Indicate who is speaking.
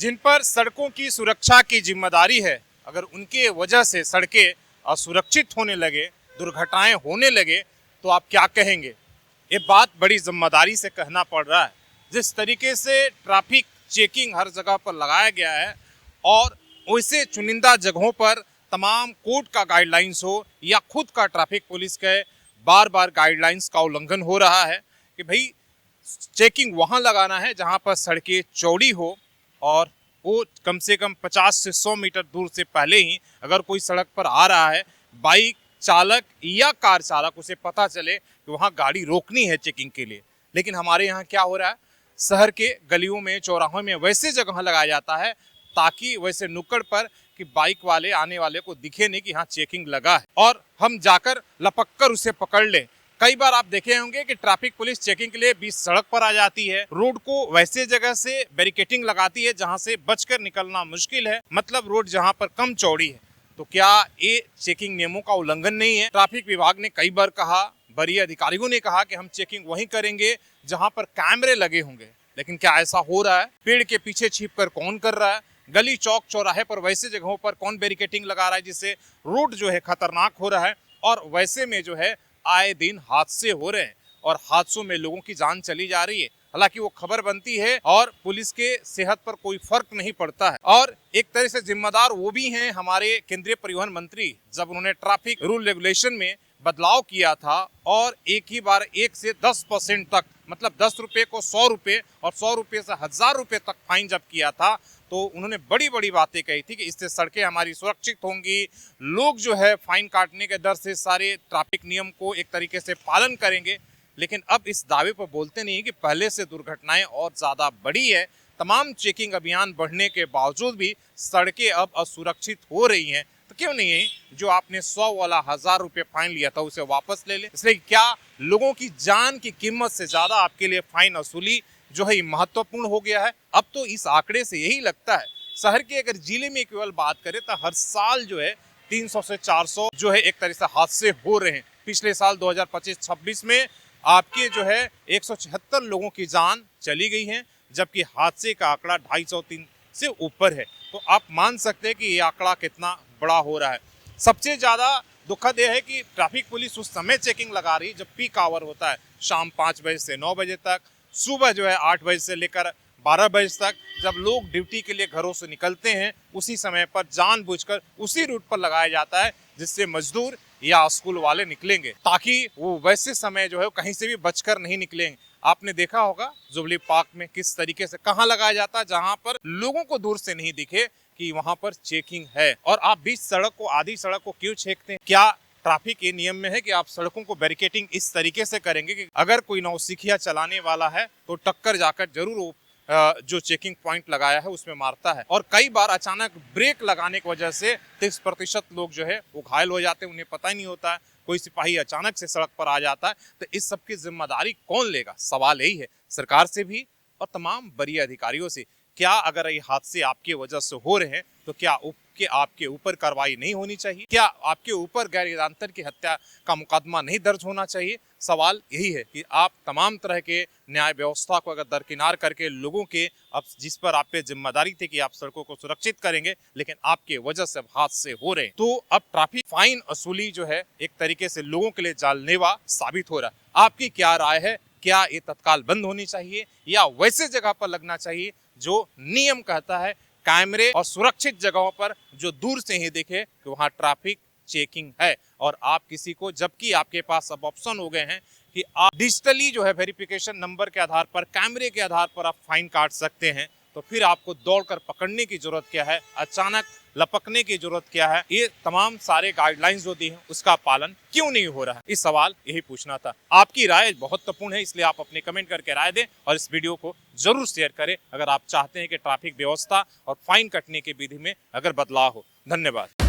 Speaker 1: जिन पर सड़कों की सुरक्षा की जिम्मेदारी है, अगर उनके वजह से सड़कें असुरक्षित होने लगे, दुर्घटनाएं होने लगे, तो आप क्या कहेंगे? ये बात बड़ी जिम्मेदारी से कहना पड़ रहा है। जिस तरीके से ट्रैफिक चेकिंग हर जगह पर लगाया गया है और वैसे चुनिंदा जगहों पर तमाम कोर्ट का गाइडलाइंस हो या खुद का ट्रैफिक पुलिस के बार बार गाइडलाइंस का उल्लंघन हो रहा है कि भाई चेकिंग वहाँ लगाना है जहाँ पर सड़कें चौड़ी हो और वो कम से कम 50 से 100 मीटर दूर से पहले ही अगर कोई सड़क पर आ रहा है, बाइक चालक या कार चालक, उसे पता चले कि वहाँ गाड़ी रोकनी है चेकिंग के लिए। लेकिन हमारे यहाँ क्या हो रहा है, शहर के गलियों में चौराहों में वैसे जगह लगाया जाता है ताकि वैसे नुक्कड़ पर कि बाइक वाले आने वाले को दिखे नहीं कि हाँ चेकिंग लगा है और हम जाकर लपक कर उसे पकड़ लें। कई बार आप देखे होंगे कि ट्रैफिक पुलिस चेकिंग के लिए बीच सड़क पर आ जाती है, रोड को वैसे जगह से बैरिकेटिंग लगाती है जहां से बचकर निकलना मुश्किल है, मतलब रोड जहां पर कम चौड़ी है। तो क्या ये चेकिंग नियमों का उल्लंघन नहीं है? ट्रैफिक विभाग ने कई बार कहा, वरीय अधिकारियों ने कहा कि हम चेकिंग वहीं करेंगे जहां पर कैमरे लगे होंगे, लेकिन क्या ऐसा हो रहा है? पेड़ के पीछे छिपकर कौन कर रहा है? गली चौक चौराहे पर वैसे जगहों पर कौन बैरिकेटिंग लगा रहा है जिससे रोड जो है खतरनाक हो रहा है? और वैसे में जो है आए दिन हादसे हो रहे हैं और हादसों में लोगों की जान चली जा रही है। हालांकि वो खबर बनती है और पुलिस के सेहत पर कोई फर्क नहीं पड़ता है। और एक तरह से जिम्मेदार वो भी हैं हमारे केंद्रीय परिवहन मंत्री, जब उन्होंने ट्रैफिक रूल रेगुलेशन में बदलाव किया था और एक ही बार 1 से 10% तक, मतलब 10 रुपए को 100 रुपए और 100 रुपए से 1000 रुपए तक फाइन जब किया था, तो उन्होंने बड़ी बड़ी बातें कही थी कि इससे सड़कें हमारी सुरक्षित होंगी, लोग जो है फाइन काटने के डर से सारे ट्रैफिक नियम को एक तरीके से पालन करेंगे। लेकिन अब इस दावे पर बोलते नहीं कि पहले से दुर्घटनाएं और ज़्यादा बढ़ी है। तमाम चेकिंग अभियान बढ़ने के बावजूद भी सड़कें अब असुरक्षित हो रही हैं। तो क्यों नहीं है जो आपने 100 वाला 1000 रुपये फाइन लिया था उसे वापस ले ले? इसलिए क्या लोगों की जान की कीमत से ज़्यादा आपके लिए फाइन वसूली जो है महत्वपूर्ण हो गया है? अब तो इस आंकड़े से यही लगता है। शहर के अगर जिले में केवल बात करें तो हर साल जो है 300 से 400 जो है एक तरह से हादसे हो रहे हैं। पिछले साल 2025-26 में आपके जो है 176 लोगों की जान चली गई है, जबकि हादसे का आंकड़ा 250-3 से ऊपर है। तो आप मान सकते हैं कि ये आंकड़ा कितना बड़ा हो रहा है। सबसे ज़्यादा दुखद यह है कि ट्रैफिक पुलिस उस समय चेकिंग लगा रही है जब पीक आवर होता है, शाम 5 बजे से 9 बजे तक, सुबह जो है 8 बजे से लेकर 12 बजे तक, जब लोग ड्यूटी के लिए घरों से निकलते हैं उसी समय पर जानबूझकर उसी रूट पर लगाया जाता है जिससे मजदूर या स्कूल वाले निकलेंगे, ताकि वो वैसे समय जो है कहीं से भी बचकर नहीं निकलेंगे। आपने देखा होगा जुबली पार्क में किस तरीके से कहाँ लगाया जाता है जहाँ पर लोगों को दूर से नहीं दिखे कि वहाँ पर चेकिंग है, और आप बीच सड़क को, आधी सड़क को क्यों छेकते हैं? क्या ट्रैफिक के नियम में है कि आप सड़कों को बैरिकेटिंग इस तरीके से करेंगे कि अगर कोई नौसिखिया चलाने वाला है तो टक्कर जाकर जरूर जो चेकिंग पॉइंट लगाया है उसमें मारता है? और कई बार अचानक ब्रेक लगाने की वजह से 30% लोग जो है वो घायल हो जाते हैं, उन्हें पता ही नहीं होता है। कोई सिपाही अचानक से सड़क पर आ जाता है, तो इस सब की जिम्मेदारी कौन लेगा? सवाल यही है सरकार से भी और तमाम वरीय अधिकारियों से। क्या अगर ये हादसे आपकी वजह से हो रहे हैं तो क्या आपके ऊपर कार्रवाई नहीं होनी चाहिए? क्या आपके ऊपर गैर इरादतन की हत्या का मुकदमा नहीं दर्ज होना चाहिए? सवाल यही है कि आप तमाम तरह के न्याय व्यवस्था को अगर दरकिनार करके लोगों के, अब जिस पर आप पे जिम्मेदारी थी कि आप सड़कों को सुरक्षित करेंगे, लेकिन आपके वजह से हादसे हो रहे हैं, तो अब ट्रैफिक फाइन वसूली जो है एक तरीके से लोगों के लिए जानलेवा साबित हो रहा है। आपकी क्या राय है? क्या ये तत्काल बंद होनी चाहिए या वैसे जगह पर लगना चाहिए जो नियम कहता है, कैमरे और सुरक्षित जगहों पर जो दूर से ही देखे कि वहाँ ट्रैफिक चेकिंग है, और आप किसी को, जबकि आपके पास अब ऑप्शन हो गए हैं कि आप डिजिटली जो है वेरिफिकेशन नंबर के आधार पर, कैमरे के आधार पर आप फाइन काट सकते हैं, तो फिर आपको दौड़कर पकड़ने की जरूरत क्या है? अचानक लपकने की जरूरत क्या है? ये तमाम सारे गाइडलाइंस जो दी हैं उसका पालन क्यों नहीं हो रहा है? इस सवाल यही पूछना था। आपकी राय बहुत महत्वपूर्ण है, इसलिए आप अपने कमेंट करके राय दें और इस वीडियो को जरूर शेयर करें अगर आप चाहते हैं कि ट्रैफिक व्यवस्था और फाइन कटने की विधि में अगर बदलाव हो। धन्यवाद।